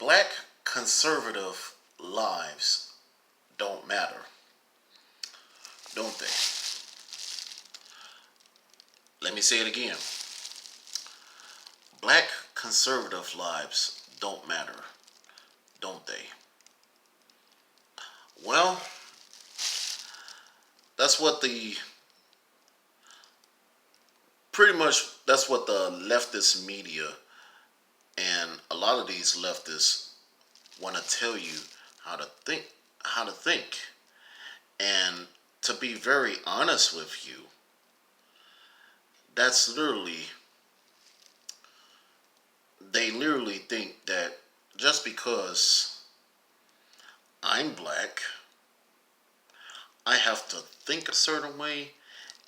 Black conservative lives don't matter, don't they? Let me say it again. Black conservative lives don't matter, don't they? Well, that's what the pretty much that's what the leftist media and a lot of these leftists want to tell you how to think. And to be very honest with you, that's literally they literally think that just because I'm black, I have to think a certain way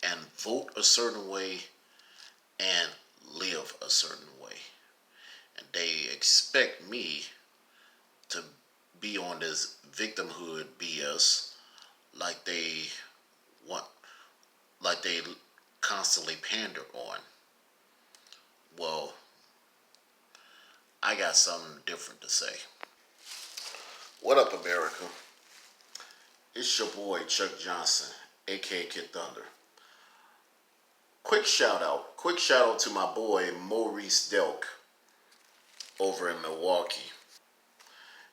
and vote a certain way and live a certain way. And they expect me to be on this victimhood BS like they want, like they constantly pander on. Well, I got something different to say. What up, America? It's your boy Chuck Johnson, a.k.a. Kid Thunder. Quick shout out to my boy Reese Delk over in Milwaukee,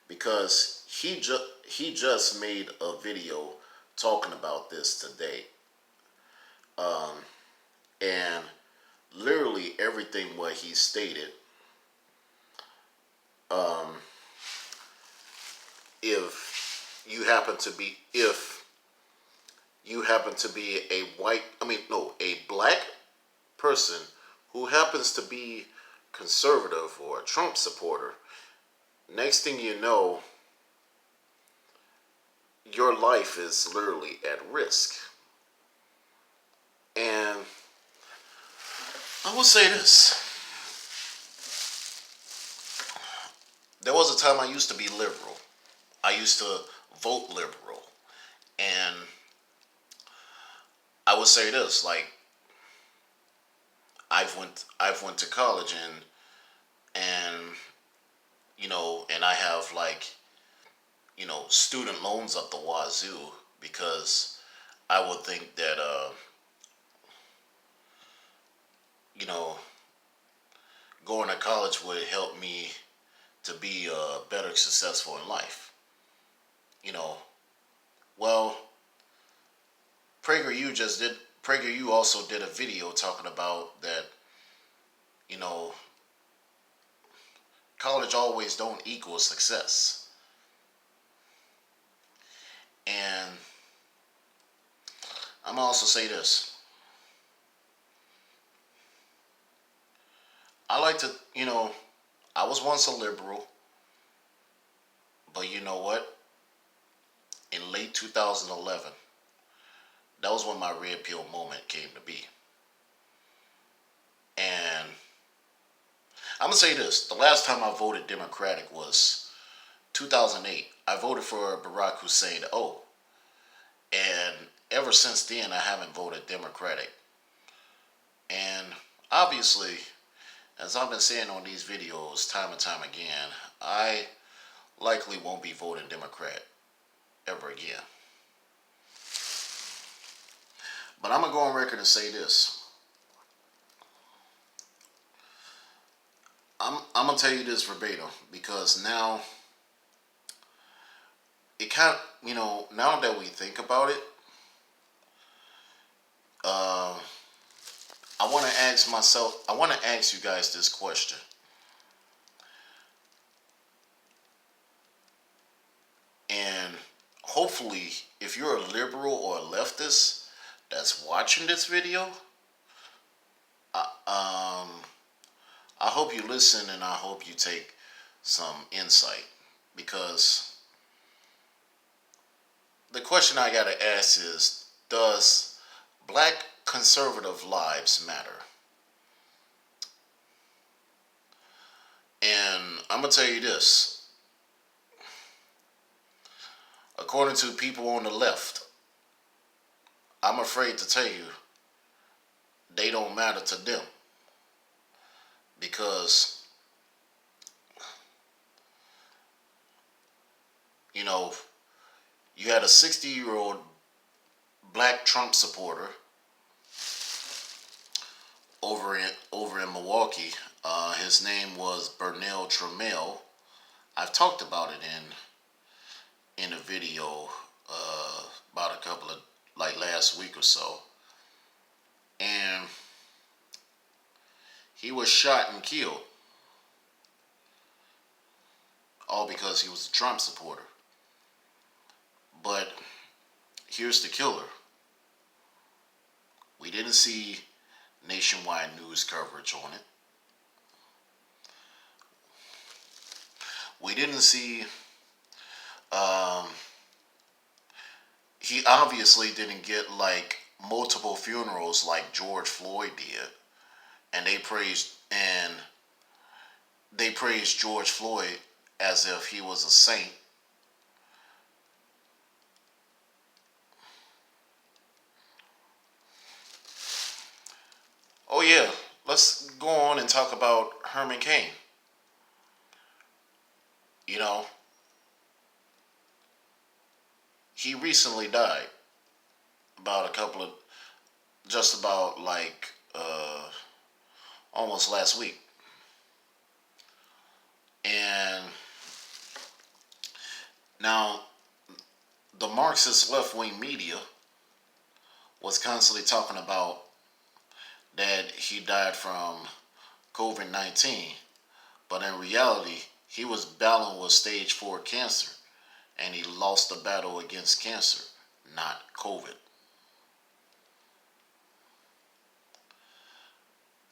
because he just made a video talking about this today, and literally everything what he stated. If you happen to be a black person who happens to be conservative or a Trump supporter, next thing you know, your life is literally at risk. And I will say this. There was a time I used to be liberal. I used to vote liberal. And I would say this, like, I've went to college and and I have, like, student loans up the wazoo, because I would think that you know going to college would help me to be better successful in life. You know, well, PragerU also did a video talking about that, you know, college always don't equal success. And I'm gonna also say this. I like to, I was once a liberal, but you know what? In late 2011, that was when my red pill moment came to be. And I'm going to say this. The last time I voted Democratic was 2008. I voted for Barack Hussein O. And ever since then, I haven't voted Democratic. And obviously, as I've been saying on these videos time and time again, I likely won't be voting Democrat ever again. But I'm going to go on record and say this. I'm going to tell you this verbatim, because now it kind of, now that we think about it, I want to ask you guys this question. And hopefully, if you're a liberal or a leftist that's watching this video, I hope you listen and I hope you take some insight, because the question I gotta ask is, does black conservative lives matter? And I'm gonna tell you this. According to people on the left, I'm afraid to tell you, they don't matter to them. Because you know, you had a 60-year-old black Trump supporter over in Milwaukee. His name was Bernell Trammell. I've talked about it in a video about a couple of like last week or so, and he was shot and killed, all because he was a Trump supporter. But here's the killer: we didn't see nationwide news coverage on it. We didn't see. Um, he obviously didn't get like multiple funerals like George Floyd did, and they praised George Floyd as if he was a saint. Oh yeah, let's go on and talk about Herman Cain. You know, he recently died about a couple of just about like almost last week. And now the Marxist left wing media was constantly talking about that he died from COVID 19, but in reality, he was battling with stage 4 cancer and he lost the battle against cancer, not COVID.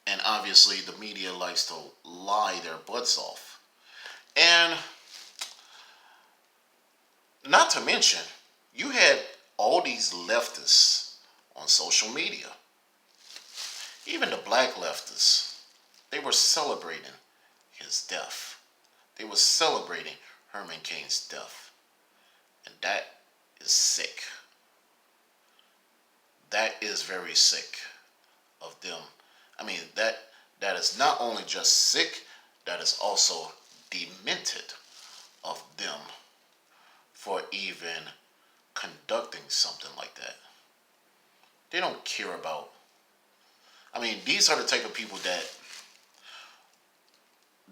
And obviously, the media likes to lie their butts off. And not to mention, you had all these leftists on social media, even the black leftists, they were celebrating his death. They were celebrating Herman Cain's death. And that is sick. That is very sick of them. I mean, that is not only just sick, that is also demented of them for even conducting something like that. They don't care about. I mean, these are the type of people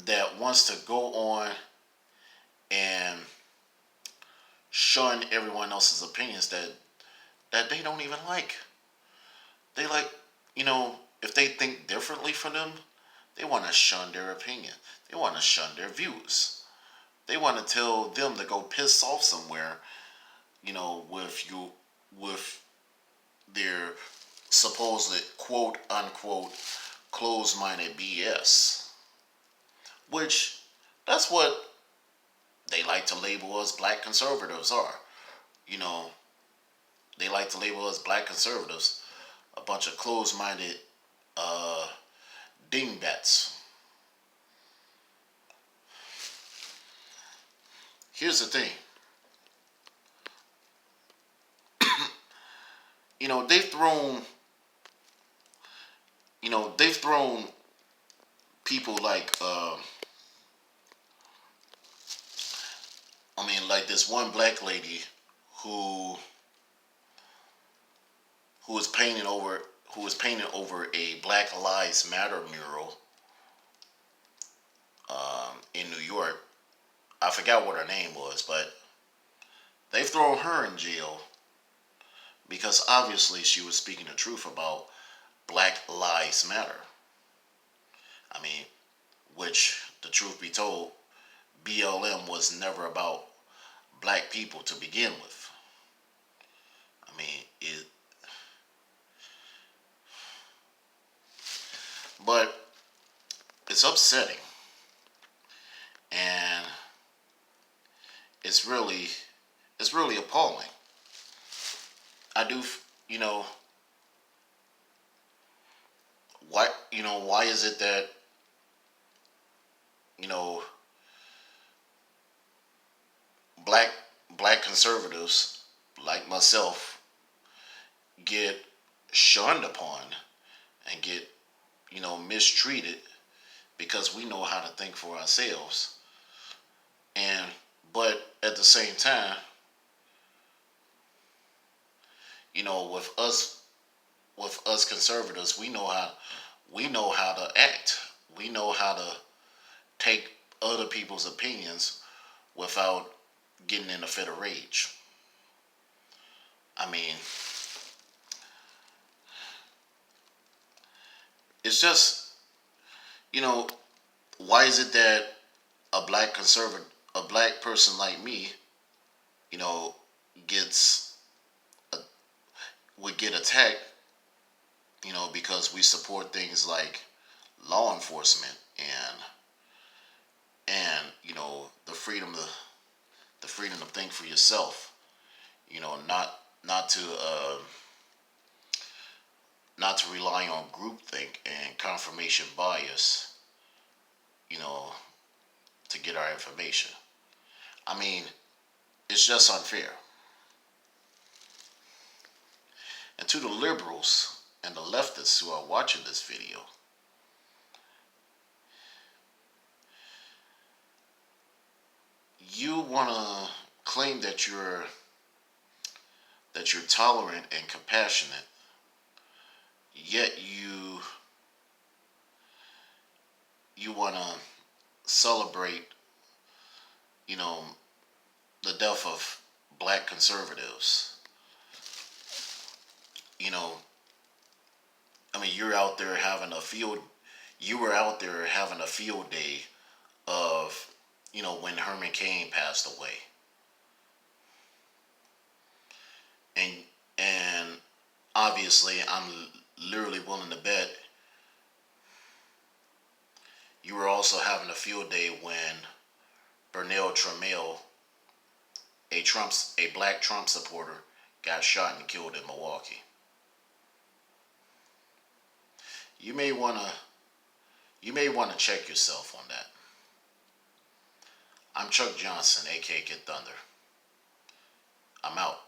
that wants to go on and shun everyone else's opinions that they don't even like. They like, if they think differently from them, they want to shun their opinion. They want to shun their views. They want to tell them to go piss off somewhere, with their supposed quote unquote closed-minded BS. Which that's what they like to label us black conservatives are. You know, they like to label us black conservatives a bunch of closed-minded uh, dingbats. Here's the thing. You know, they've thrown, they've thrown people like, like this one black lady who who was painting over who was painting over a Black Lives Matter mural in New York. I forgot what her name was, but they've thrown her in jail because obviously she was speaking the truth about Black Lives Matter. I mean, which, the truth be told, BLM was never about black people to begin with. I mean, but it's upsetting, and it's really, it's really appalling. I do, you know, why is it that, you know, black black conservatives like myself get shunned upon and get, mistreated because we know how to think for ourselves, and But at the same time, with us conservatives, we know how to act. We know how to take other people's opinions without getting in a fit of rage. I mean, it's just, you know, why is it that a black person like me, you know, gets would get attacked, because we support things like law enforcement and the freedom to think for yourself. Not to not to rely on groupthink and confirmation bias, you know, to get our information. I mean, it's just unfair. And to the liberals and the leftists who are watching this video, you want to claim that you're tolerant and compassionate, yet you want to celebrate, you know, the death of black conservatives. You know, I mean, you were out there having a field day of, when Herman Cain passed away. And and obviously I'm literally willing to bet you were also having a field day when Bernell Tramiel, a black Trump supporter, got shot and killed in Milwaukee. You may wanna check yourself on that. I'm Chuck Johnson, a.k.a. Kid Thunder. I'm out.